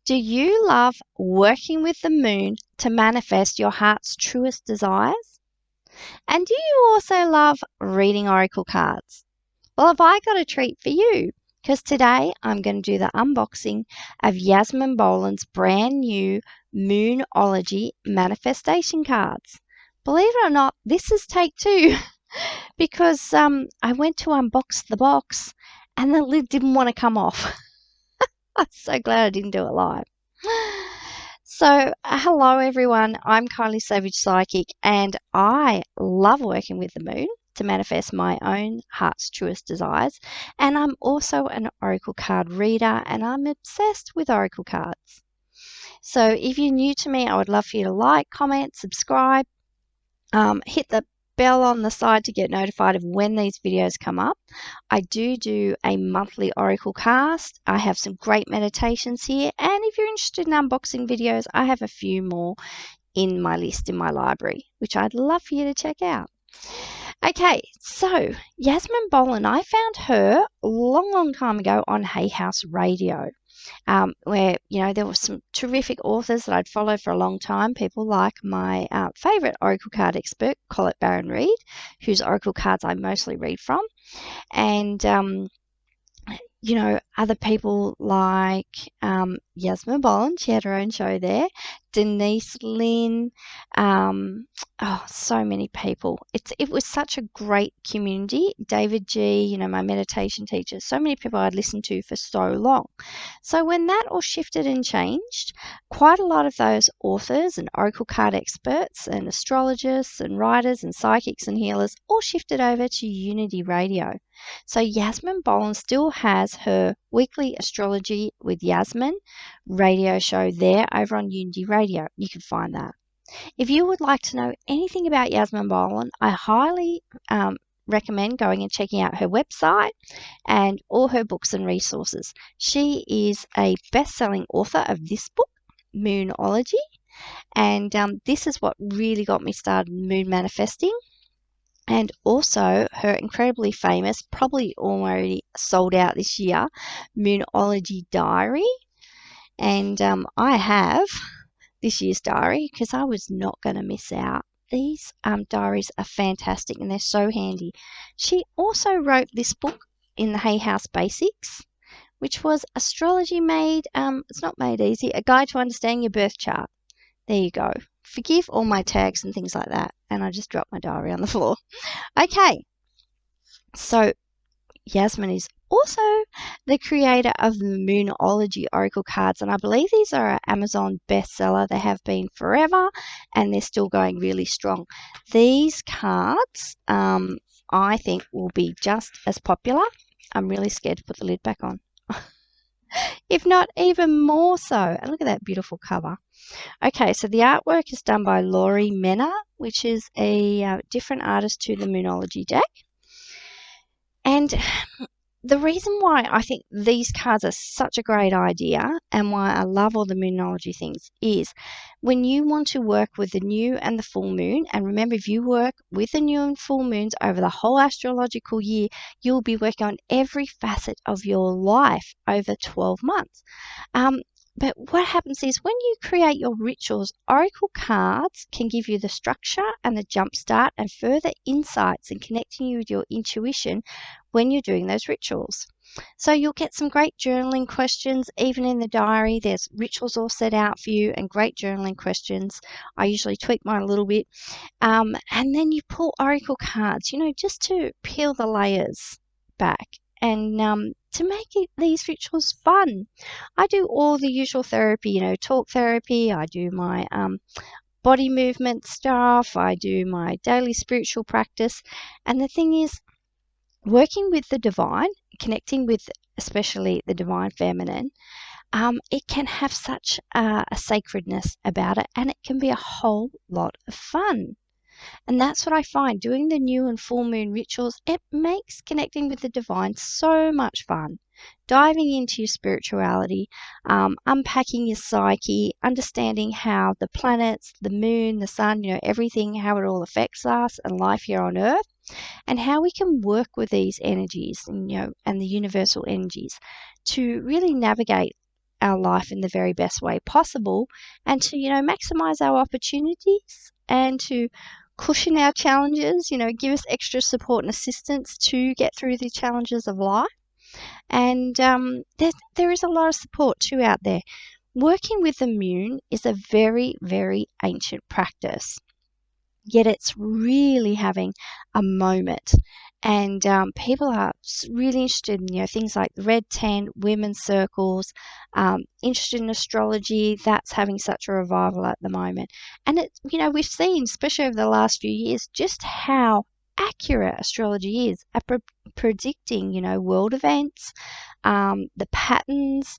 Do you love working with the moon to manifest your heart's truest desires? And do you also love reading oracle cards? Well, have I got a treat for you? Because today I'm going to do the unboxing of Yasmin Boland's brand new Moonology manifestation cards. Believe it or not, this is take two because I went to unbox the box and the lid didn't want to come off. I'm so glad I didn't do it live. So, hello everyone, I'm Kylie Savage Psychic and I love working with the moon to manifest my own heart's truest desires. And I'm also an oracle card reader and I'm obsessed with oracle cards. So if you're new to me, I would love for you to like, comment, subscribe, hit the bell on the side to get notified of when these videos come up. I do a monthly oracle cast. I have some great meditations here, and if you're interested in unboxing videos, I have a few more in my list in my library, which I'd love for you to check out. Okay, so Yasmin Boland, I found her a long time ago on Hay House Radio. Where, there were some terrific authors that I'd followed for a long time. People like my favourite oracle card expert, Colette Baron-Reid, whose oracle cards I mostly read from. And, other people like Yasmin Boland, she had her own show there, Denise Lynn, so many people. It was such a great community. David G, my meditation teacher, so many people I'd listened to for so long. So when that all shifted and changed, quite a lot of those authors and oracle card experts and astrologists and writers and psychics and healers all shifted over to Unity Radio. So Yasmin Boland still has her weekly Astrology with Yasmin radio show there over on Unity Radio. You can find that. If you would like to know anything about Yasmin Boland, I highly recommend going and checking out her website and all her books and resources. She is a best-selling author of this book, Moonology, and this is what really got me started in moon manifesting. And also her incredibly famous, probably already sold out this year, Moonology Diary. And I have this year's diary because I was not going to miss out. These diaries are fantastic and they're so handy. She also wrote this book in the Hay House Basics, which was Astrology Made, it's not made easy, a guide to understanding your birth chart. There you go. Forgive all my tags and things like that. And I just dropped my diary on the floor. Okay. So Yasmin is also the creator of the Moonology Oracle cards. And I believe these are an Amazon bestseller. They have been forever and they're still going really strong. These cards, I think, will be just as popular. I'm really scared to put the lid back on. If not even more so. And look at that beautiful cover. Okay, so the artwork is done by Laurie Menner, which is a different artist to the Moonology deck. And the reason why I think these cards are such a great idea and why I love all the Moonology things is when you want to work with the new and the full moon, and remember, if you work with the new and full moons over the whole astrological year, you'll be working on every facet of your life over 12 months. But what happens is when you create your rituals, oracle cards can give you the structure and the jump start and further insights in connecting you with your intuition when you're doing those rituals. So you'll get some great journaling questions, even in the diary. There's rituals all set out for you and great journaling questions. I usually tweak mine a little bit. And then you pull oracle cards, just to peel the layers back and to make these rituals fun. I do all the usual therapy, talk therapy. I do my body movement stuff. I do my daily spiritual practice. And the thing is, working with the divine, connecting with especially the divine feminine, it can have such a sacredness about it, and it can be a whole lot of fun. And that's what I find. Doing the new and full moon rituals, it makes connecting with the divine so much fun. Diving into your spirituality, unpacking your psyche, understanding how the planets, the moon, the sun, everything, how it all affects us and life here on Earth, and how we can work with these energies and the universal energies to really navigate our life in the very best way possible, and to, maximize our opportunities, and to cushion our challenges, give us extra support and assistance to get through the challenges of life. And there is a lot of support too out there. Working with the moon is a very, very ancient practice, yet it's really having a moment. And people are really interested in, things like the red tent, women's circles, interested in astrology. That's having such a revival at the moment. And we've seen, especially over the last few years, just how accurate astrology is at predicting, world events, the patterns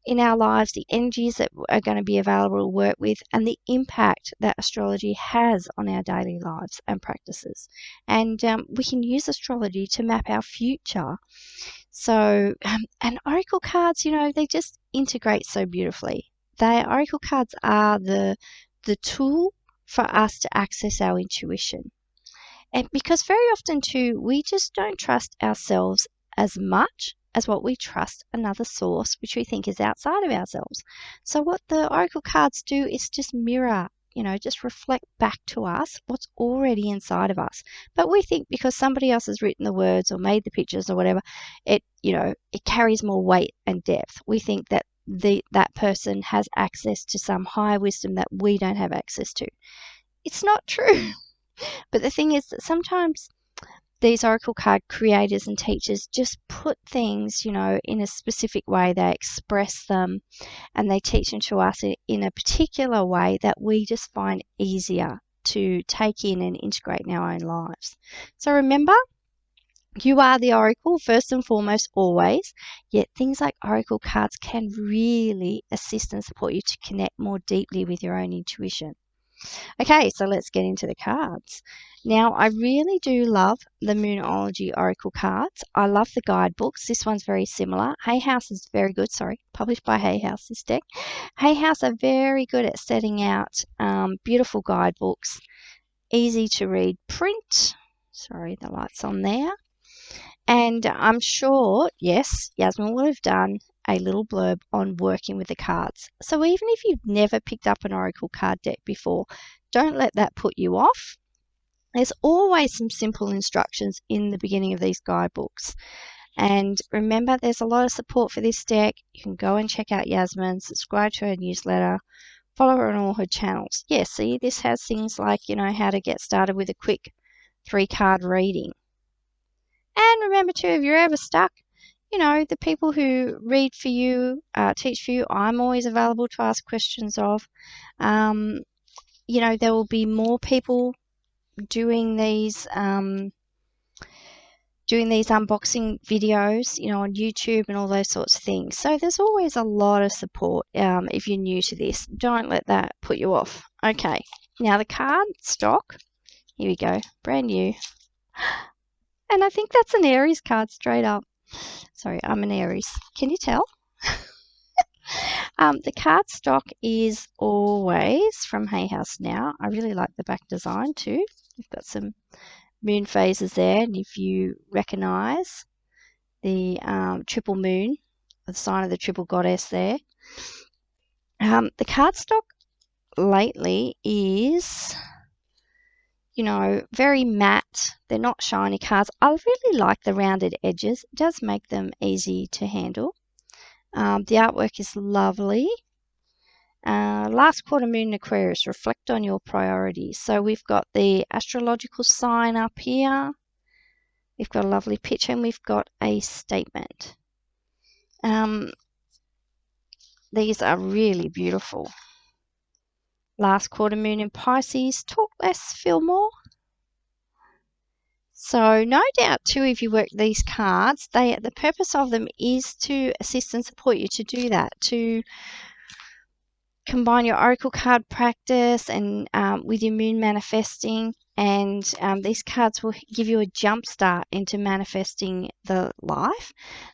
in our lives, the energies that are going to be available to work with, and the impact that astrology has on our daily lives and practices. And we can use astrology to map our future. So, and oracle cards, they just integrate so beautifully. Oracle cards are the tool for us to access our intuition. And because very often too, we just don't trust ourselves as much as what we trust another source, which we think is outside of ourselves. So what the oracle cards do is just mirror, just reflect back to us what's already inside of us. But we think because somebody else has written the words or made the pictures or whatever, it carries more weight and depth. We think that that person has access to some higher wisdom that we don't have access to. It's not true. But the thing is that sometimes these oracle card creators and teachers just put things, in a specific way. They express them and they teach them to us in a particular way that we just find easier to take in and integrate in our own lives. So remember, you are the oracle first and foremost, always. Yet things like oracle cards can really assist and support you to connect more deeply with your own intuition. Okay, so let's get into the cards. Now, I really do love the Moonology Oracle cards. I love the guidebooks. This one's very similar. Hay House is very good. Published by Hay House, this deck. Hay House are very good at setting out beautiful guidebooks, easy to read print. Sorry, the light's on there. And I'm sure, yes, Yasmin will have done a little blurb on working with the cards. So even if you've never picked up an oracle card deck before, don't let that put you off. There's always some simple instructions in the beginning of these guidebooks. And remember, there's a lot of support for this deck. You can go and check out Yasmin, subscribe to her newsletter, follow her on all her channels. Yeah, see, this has things like, how to get started with a quick 3-card reading. And remember too, if you're ever stuck, the people who read for you, teach for you, I'm always available to ask questions of. There will be more people doing these unboxing videos, on YouTube and all those sorts of things. So there's always a lot of support if you're new to this. Don't let that put you off. Okay, now the card stock. Here we go, brand new. And I think that's an Aries card straight up. Sorry, I'm an Aries. Can you tell? The card stock is always from Hay House now. I really like the back design too. We've got some moon phases there, and if you recognise the triple moon, the sign of the triple goddess there. The cardstock lately is, very matte. They're not shiny cards. I really like the rounded edges. It does make them easy to handle. The artwork is lovely. Last quarter moon Aquarius, reflect on your priorities. So we've got the astrological sign up here. We've got a lovely picture and we've got a statement. These are really beautiful. Last quarter moon in Pisces, talk less, feel more. So no doubt too, if you work these cards, the purpose of them is to assist and support you to do that, to combine your oracle card practice and with your moon manifesting, and these cards will give you a jump start into manifesting the life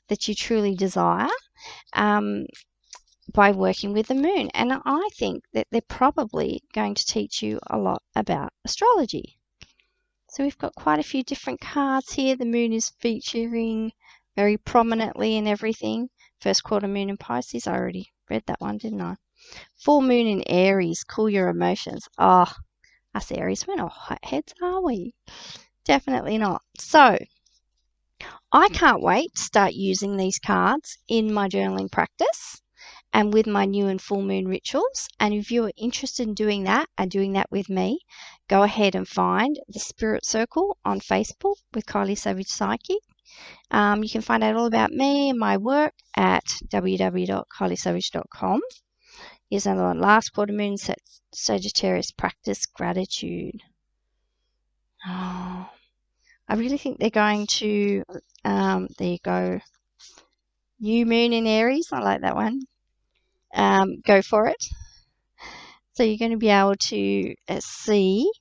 that you truly desire by working with the moon. And I think that they're probably going to teach you a lot about astrology. So we've got quite a few different cards here. The moon is featuring very prominently in everything. First quarter moon in Pisces, I already read that one, didn't I? Full moon in Aries, cool your emotions. Oh, us Aries, we're not hotheads, are we? Definitely not. So, I can't wait to start using these cards in my journaling practice and with my new and full moon rituals. And if you're interested in doing that and doing that with me, go ahead and find the Spirit Circle on Facebook with Kylie Savage Psychic. You can find out all about me and my work at www.kyliesavage.com. Here's another one. Last quarter moon Sagittarius practice gratitude. Oh, I really think they're going to, there you go, new moon in Aries. I like that one. Go for it. So you're going to be able to see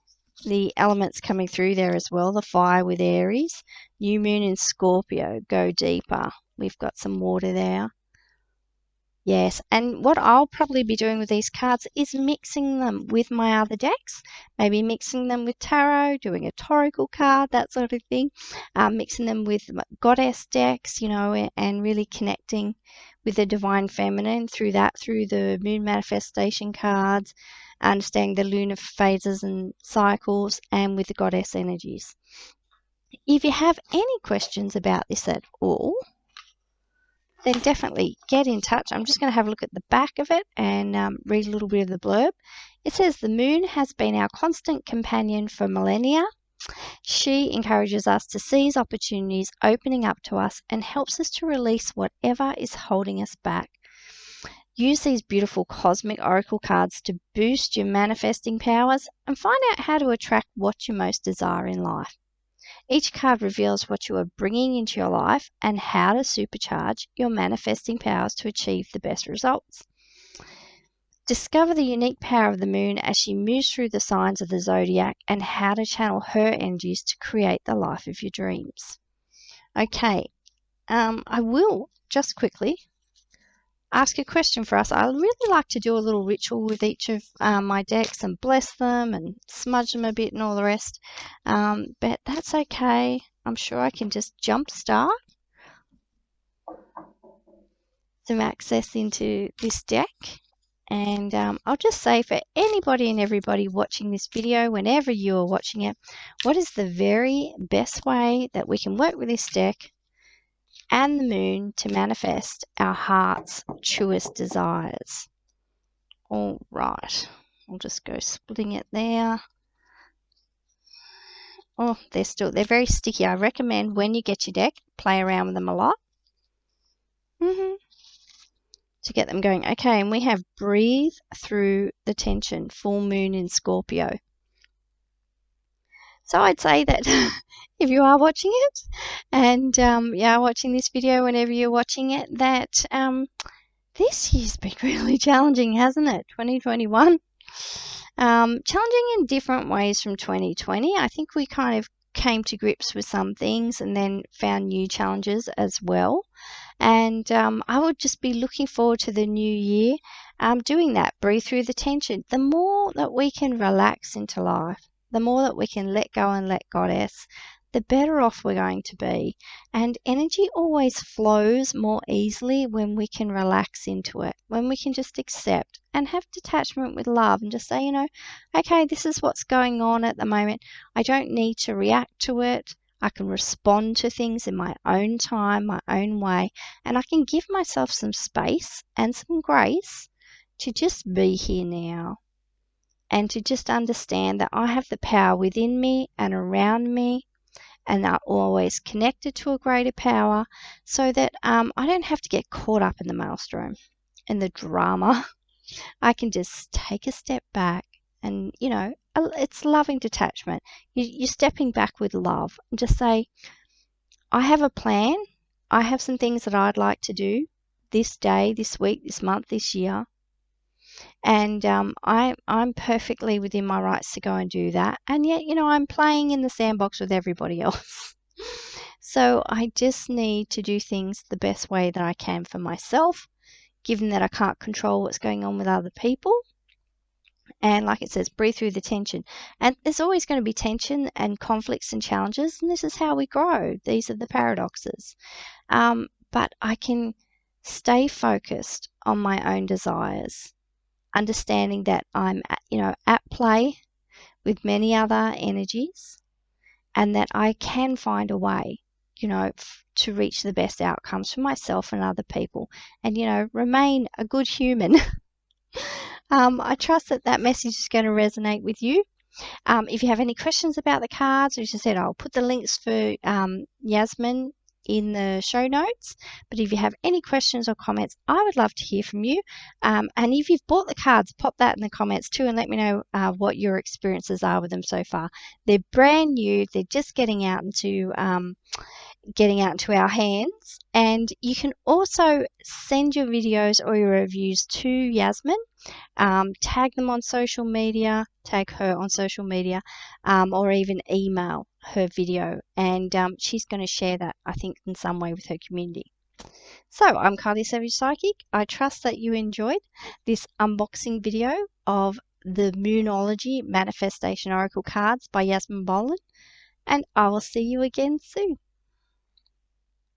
the elements coming through there as well. The fire with Aries. New moon in Scorpio. Go deeper. We've got some water there. Yes, and what I'll probably be doing with these cards is mixing them with my other decks. Maybe mixing them with tarot, doing a Toracle card, that sort of thing. Mixing them with goddess decks, you know, and really connecting with the divine feminine through the moon manifestation cards, understanding the lunar phases and cycles, and with the goddess energies. If you have any questions about this at all, then definitely get in touch. I'm just going to have a look at the back of it and read a little bit of the blurb. It says, the moon has been our constant companion for millennia. She encourages us to seize opportunities opening up to us and helps us to release whatever is holding us back. Use these beautiful cosmic oracle cards to boost your manifesting powers and find out how to attract what you most desire in life. Each card reveals what you are bringing into your life and how to supercharge your manifesting powers to achieve the best results. Discover the unique power of the moon as she moves through the signs of the zodiac and how to channel her energies to create the life of your dreams. Okay, I will just quickly ask a question for us. I really like to do a little ritual with each of my decks and bless them and smudge them a bit and all the rest. But that's okay. I'm sure I can just jumpstart some access into this deck. And I'll just say for anybody and everybody watching this video, whenever you are watching it, what is the very best way that we can work with this deck and the moon to manifest our heart's truest desires? All right, I'll just go splitting it there. Oh, they're very sticky. I recommend when you get your deck, play around with them a lot to get them going. Okay, and we have breathe through the tension, full moon in Scorpio. So I'd say that if you are watching it and watching this video whenever you're watching it, that this year's been really challenging, hasn't it? 2021. Challenging in different ways from 2020. I think we kind of came to grips with some things and then found new challenges as well. And I would just be looking forward to the new year doing that. Breathe through the tension. The more that we can relax into life, the more that we can let go and let Goddess, the better off we're going to be. And energy always flows more easily when we can relax into it, when we can just accept and have detachment with love and just say, you know, okay, this is what's going on at the moment. I don't need to react to it. I can respond to things in my own time, my own way, and I can give myself some space and some grace to just be here now and to just understand that I have the power within me and around me and are always connected to a greater power so that I don't have to get caught up in the maelstrom and the drama. I can just take a step back and, you know, it's loving detachment. You're stepping back with love and just say, I have a plan. I have some things that I'd like to do this day, this week, this month, this year. And I'm perfectly within my rights to go and do that. And yet, you know, I'm playing in the sandbox with everybody else. So I just need to do things the best way that I can for myself, given that I can't control what's going on with other people. And like it says, breathe through the tension. And there's always going to be tension and conflicts and challenges. And this is how we grow. These are the paradoxes. But I can stay focused on my own desires, understanding that I'm, at play with many other energies, and that I can find a way, to reach the best outcomes for myself and other people, and, remain a good human. I trust that that message is going to resonate with you. If you have any questions about the cards, as I said, I'll put the links for Yasmin in the show notes. But if you have any questions or comments, I would love to hear from you. And if you've bought the cards, pop that in the comments too, and let me know what your experiences are with them so far. They're brand new. They're just getting out into our hands. And you can also send your videos or your reviews to Yasmin. Tag them on social media, tag her on social media, or even email her video, and she's going to share that, I think, in some way with her community. So I'm Kylie Savage Psychic. I trust that you enjoyed this unboxing video of the Moonology Manifestation Oracle cards by Yasmin Boland, and I will see you again soon.